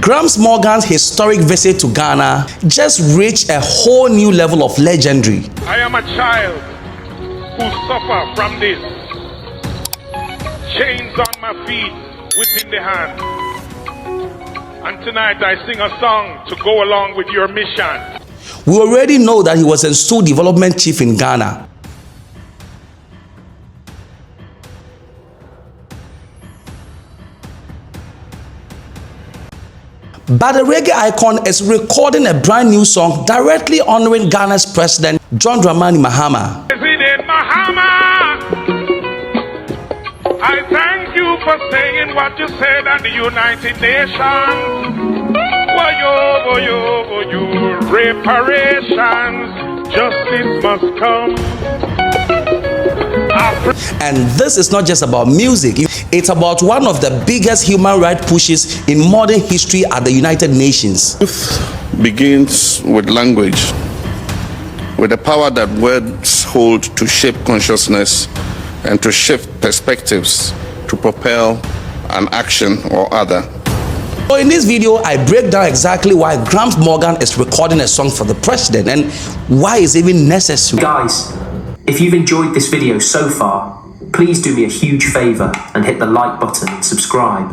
Gramps Morgan's historic visit to Ghana just reached a whole new level of legendary. I am a child who suffer from this. Chains on my feet, whip in the hand. And tonight I sing a song to go along with your mission. We already know that he was a school development chief in Ghana. But the reggae icon is recording a brand new song directly honoring Ghana's president, John Dramani Mahama. President Mahama, I thank you for saying what you said at the United Nations. Reparations, justice must come. And this is not just about music, it's about one of the biggest human rights pushes in modern history at the United Nations. Truth begins with language, with the power that words hold to shape consciousness and to shift perspectives, to propel an action or other. So in this video, I break down exactly why Gramps Morgan is recording a song for the president and why it's even necessary. Guys, if you've enjoyed this video so far, please do me a huge favor and hit the like button and subscribe.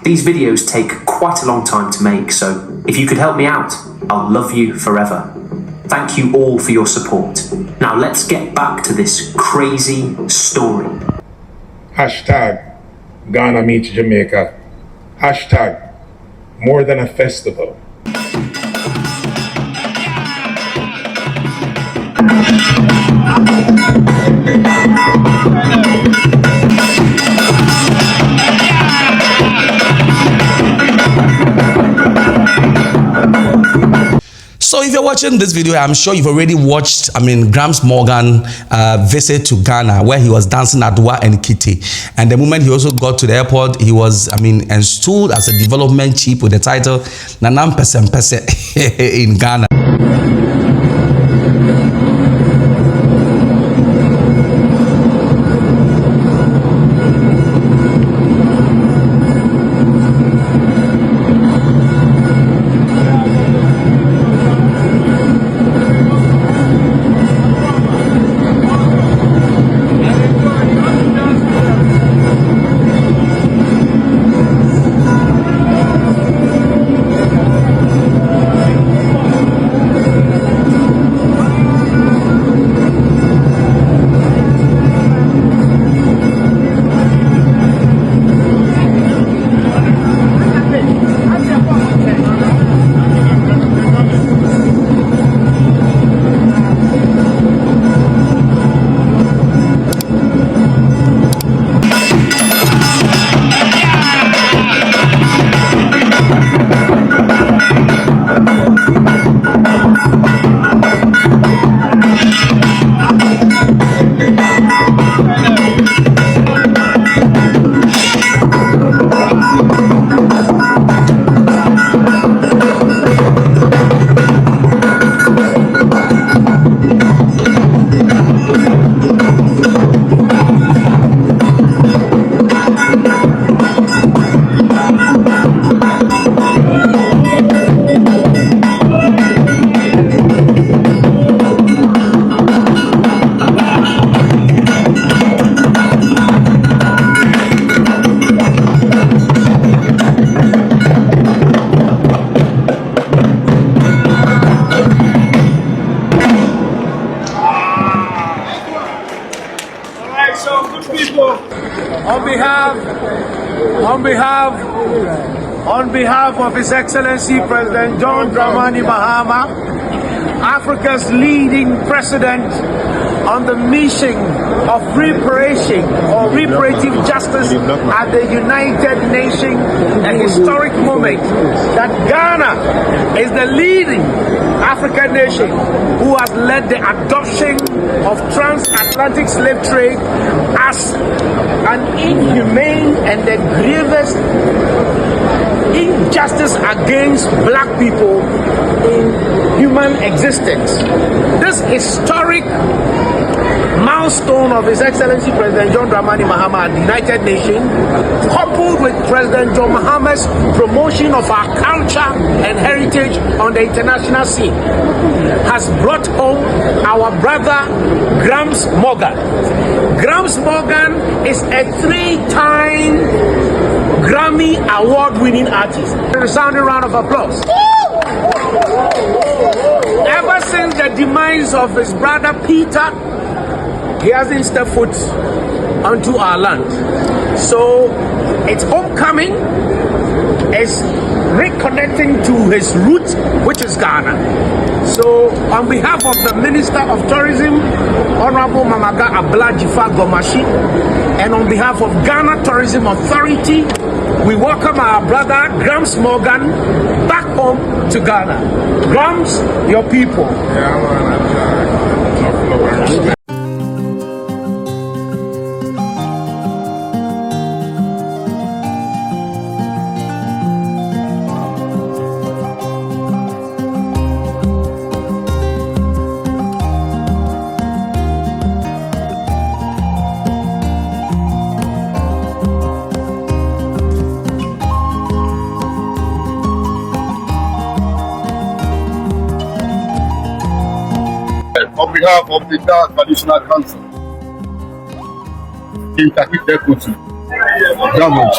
These videos take quite a long time to make, so if you could help me out, I'll love you forever. Thank you all for your support. Now let's get back to this crazy story. Hashtag Ghana meets Jamaica. Hashtag more than a festival. So if you're watching this video, I'm sure you've already watched, Gramps Morgan visit to Ghana, where he was dancing Adwa and Kitty. And the moment he also got to the airport, he was, installed as a development chief with the title Nanam Pesem Pese in Ghana. On behalf of His Excellency President John Dramani Mahama, Africa's leading president on the mission of reparation or reparative justice at the United Nations, a historic moment that Ghana is the leading African nation who has led the adoption of transatlantic slave trade as an inhumane and a grievous injustice against black people in human existence. This historic milestone of His Excellency President John Dramani Mahama at the United Nations, coupled with President John Mahama's promotion of our culture and heritage on the international scene, has brought home our brother Gramps Morgan. Gramps Morgan is a 3-time Grammy award-winning artist. A resounding round of applause. Ever since the demise of his brother Peter, he hasn't stepped foot onto our land. So it's homecoming, it's reconnecting to his roots, which is Ghana. So on behalf of the Minister of Tourism, Honorable Mamaga Ablajifa Gomashi, and on behalf of Ghana Tourism Authority, we welcome our brother Gramps Morgan back home to Ghana. Gramps, your people. On behalf of the Ghana Traditional Council, in Takite Kutu, Government,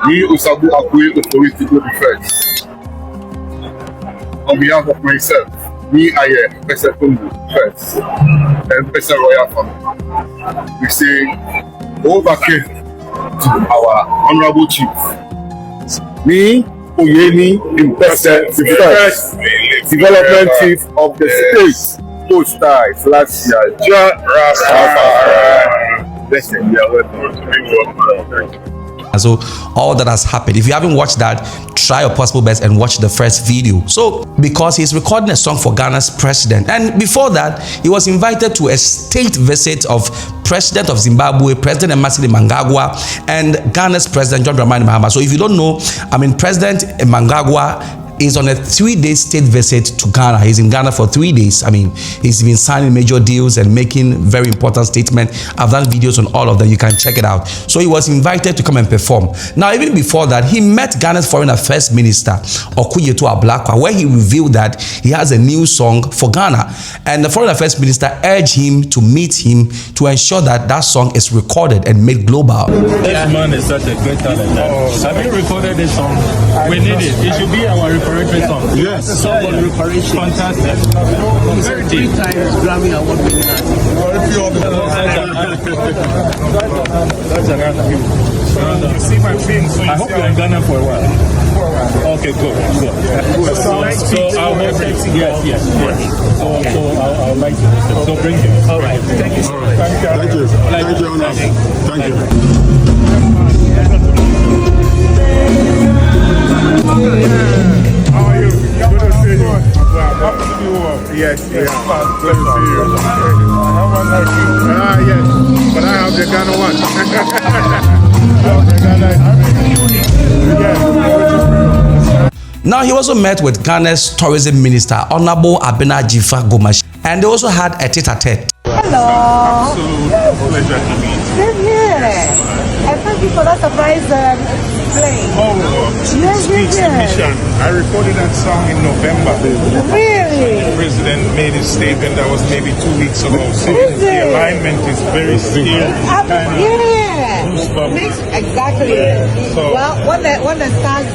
we Usabu Akwe authority to the first. On behalf of myself, me Aye, Pesa Kundu first, and Pesa Royal family, we say overcame to our honorable chief. Me, Oyeni, in Pesa, the first development chief of the state post last year. So all that has happened, if you haven't watched that, try your possible best and watch the first video. So because he's recording a song for Ghana's president, and before that he was invited to a state visit of President of Zimbabwe, President Emerson Mnangagwa, and Ghana's President John Dramani Mahama. So if you don't know, President Mnangagwa is on a 3-day state visit to Ghana. He's in Ghana for 3 days. He's been signing major deals and making very important statements. I've done videos on all of them. You can check it out. So he was invited to come and perform. Now, even before that, he met Ghana's Foreign Affairs Minister, Okuyeto Ablakwa, where he revealed that he has a new song for Ghana. And the Foreign Affairs Minister urged him to meet him to ensure that that song is recorded and made global. This man is such a great talent. Have you recorded this song? We need it. It should be our reparation song. Yes. The song on reparation. Fantastic. He's a 3-time Grammy award-winning artist. That's another thing. I hope you're in Ghana for a while. Okay, good. So I will take yes. So I'll like to listen. So bring him. All right. Thank you so much. Thank you. Thank you. How are you? Good to see you. Happy to be warm. Yes. Good to see you. I have one like you. Yes. But I have the Ghana one. Now, he also met with Ghana's tourism minister, Honorable Ablajifa Gomashi, and they also had a tete-a-tete. Hello. Pleasure to meet you. Same here. And thank you for that surprise play. Yes. Mission. I recorded that song in November. Really? The president made his statement that was maybe 2 weeks ago. So the alignment is very still. Exactly. So, well, when the stars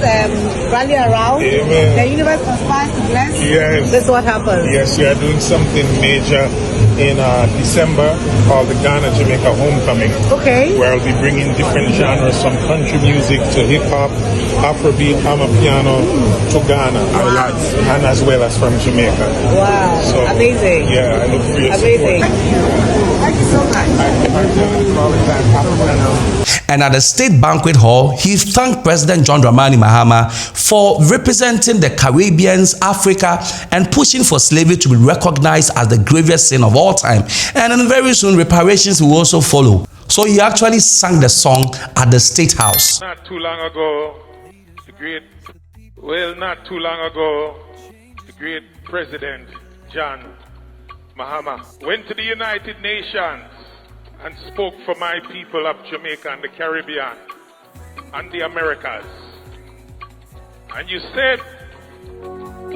rally around, the universe conspires to bless. Yes. That's what happens. Yes, we are doing something major in December called the Ghana Jamaica Homecoming. Okay. Where I'll be bringing different genres from country music to hip hop, Afrobeat, Amapiano to Ghana, and as well as from Jamaica. Wow. So, amazing. Yeah, I look for your amazing. support. Thank you so much. And at the State Banquet Hall, he thanked President John Dramani Mahama for representing the Caribbeans, Africa, and pushing for slavery to be recognized as the gravest sin of all time. And then very soon, reparations will also follow. So he actually sang the song at the State House. Not too long ago, the great President John Mahama went to the United Nations and spoke for my people of Jamaica and the Caribbean and the Americas. And you said,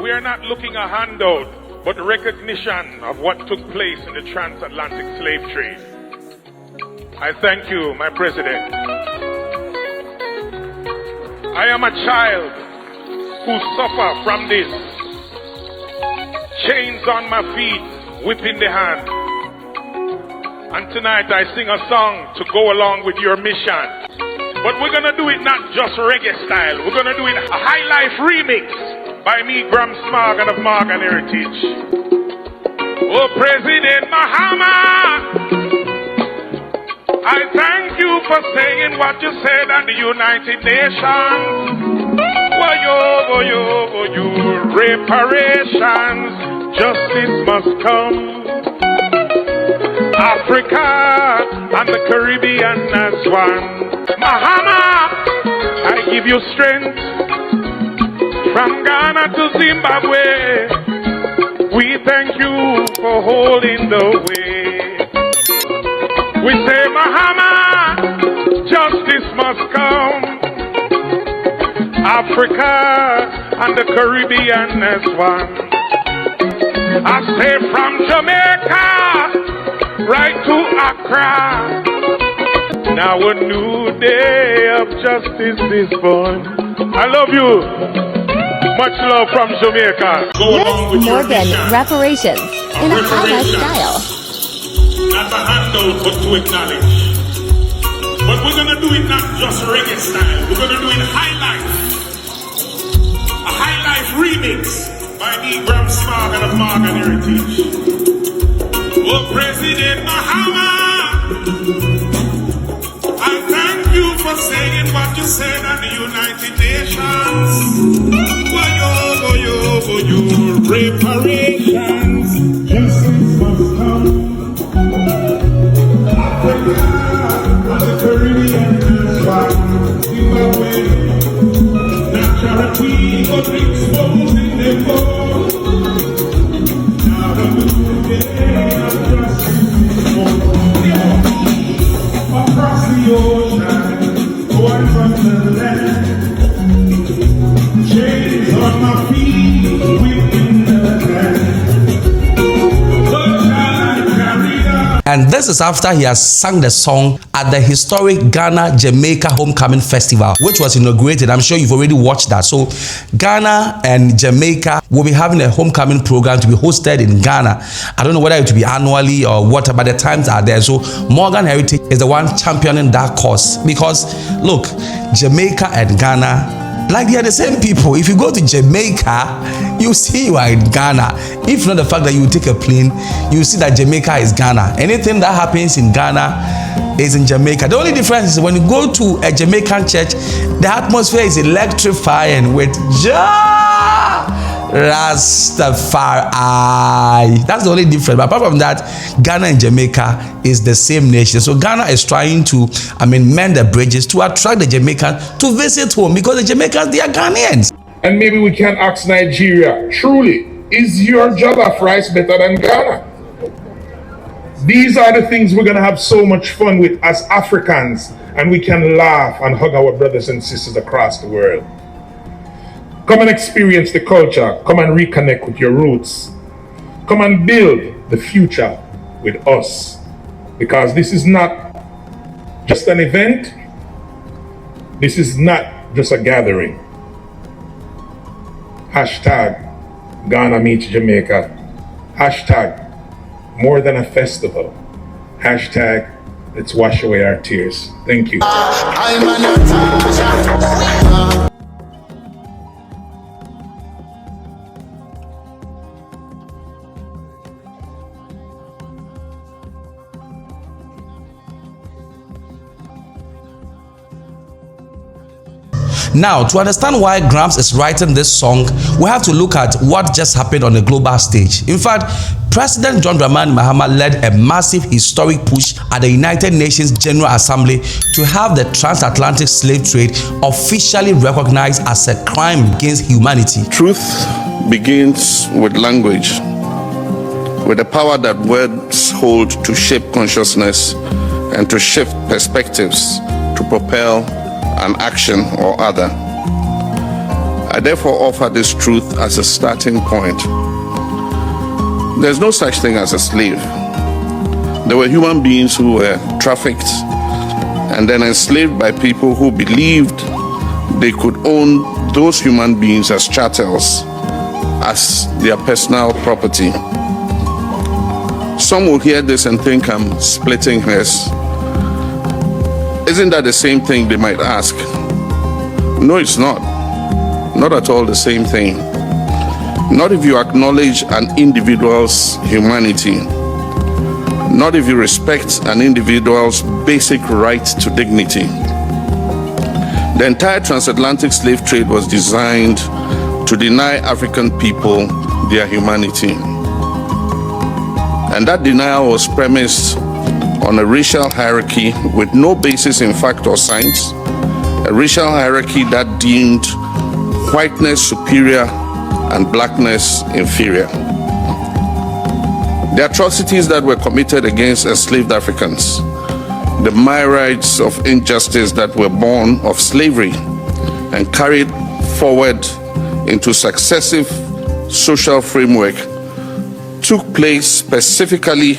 we are not looking a handout, but recognition of what took place in the transatlantic slave trade. I thank you, my president. I am a child who suffer from this. Chains on my feet, whip in the hand. And tonight I sing a song to go along with your mission. But we're gonna do it not just reggae style. We're gonna do it a high life remix by me, Gramps Morgan of Morgan Heritage. Oh, President Mahama, I thank you for saying what you said at the United Nations. Reparations, justice must come. Africa and the Caribbean as one. Mahama, I give you strength from Ghana to Zimbabwe. We thank you for holding the way. We say, Mahama, justice must come. Africa and the Caribbean as one. I say from Jamaica right to Accra. Now a new day of justice is born. I love you. Much love from Jamaica. Gramps Morgan reparations in a high style. Not a handout, but to acknowledge. But we're gonna do it not just reggae style. We're gonna do it high life. A high life remix by me, Gramps Morgan of Morgan Heritage. Oh, President Mahama, I thank you for saying what you said at the United Nations. Reparations, justice must come. Africa and the Caribbean is one. Zimbabwe, not charity, but exposing them both. Now the new day of justice across the ocean, going from the land. Chains on my feet, within the land. And this is after he has sung the song at the historic Ghana-Jamaica Homecoming Festival, which was inaugurated. I'm sure you've already watched that. So Ghana and Jamaica will be having a homecoming program to be hosted in Ghana. I don't know whether it will be annually or what, but the times are there. So Morgan Heritage is the one championing that cause. Because look, Jamaica and Ghana, like they are the same people. If you go to Jamaica, you see you are in Ghana. If not the fact that you take a plane, you see that Jamaica is Ghana. Anything that happens in Ghana is in Jamaica. The only difference is when you go to a Jamaican church, the atmosphere is electrifying with Rastafari. That's the only difference. But apart from that, Ghana and Jamaica is the same nation. So Ghana is trying to, mend the bridges to attract the Jamaicans to visit home, because the Jamaicans, they are Ghanaians. And maybe we can ask Nigeria, truly, is your jollof rice better than Ghana? These are the things we're going to have so much fun with as Africans, and we can laugh and hug our brothers and sisters across the world. Come and experience the culture. Come and reconnect with your roots. Come and build the future with us. Because this is not just an event. This is not just a gathering. Hashtag Ghana meets Jamaica. Hashtag more than a festival. Hashtag let's wash away our tears. Thank you. Now, to understand why Gramps is writing this song, we have to look at what just happened on the global stage. In fact, President John Dramani Mahama led a massive historic push at the United Nations General Assembly to have the transatlantic slave trade officially recognized as a crime against humanity. Truth begins with language, with the power that words hold to shape consciousness and to shift perspectives to propel an action or other. I therefore offer this truth as a starting point. There's no such thing as a slave. There were human beings who were trafficked and then enslaved by people who believed they could own those human beings as chattels, as their personal property. Some will hear this and think I'm splitting hairs. Isn't that the same thing, they might ask? No, it's not. Not at all the same thing. Not if you acknowledge an individual's humanity. Not if you respect an individual's basic right to dignity. The entire transatlantic slave trade was designed to deny African people their humanity. And that denial was premised on a racial hierarchy with no basis in fact or science, a racial hierarchy that deemed whiteness superior and blackness inferior. The atrocities that were committed against enslaved Africans, the myriads of injustice that were born of slavery and carried forward into successive social framework, took place specifically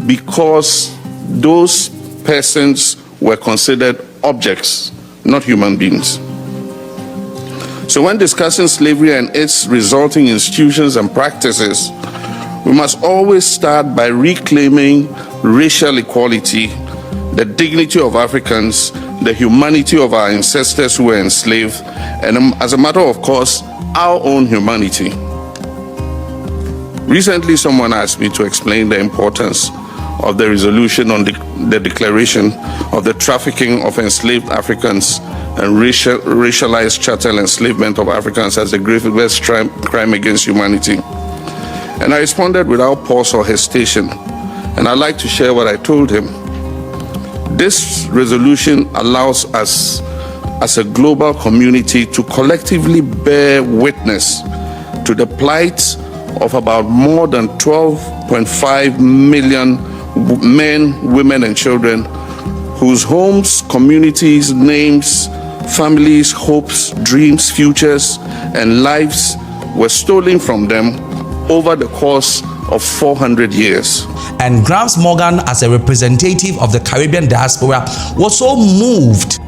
because those persons were considered objects, not human beings. So when discussing slavery and its resulting institutions and practices, we must always start by reclaiming racial equality, the dignity of Africans, the humanity of our ancestors who were enslaved, and as a matter of course, our own humanity. Recently, someone asked me to explain the importance of the resolution on the declaration of the trafficking of enslaved Africans and racialized chattel enslavement of Africans as the gravest crime against humanity. And I responded without pause or hesitation, and I'd like to share what I told him. This resolution allows us as a global community to collectively bear witness to the plight of about more than 12.5 million men, women, and children whose homes, communities, names, families, hopes, dreams, futures, and lives were stolen from them over the course of 400 years. And Gramps Morgan, as a representative of the Caribbean diaspora, was so moved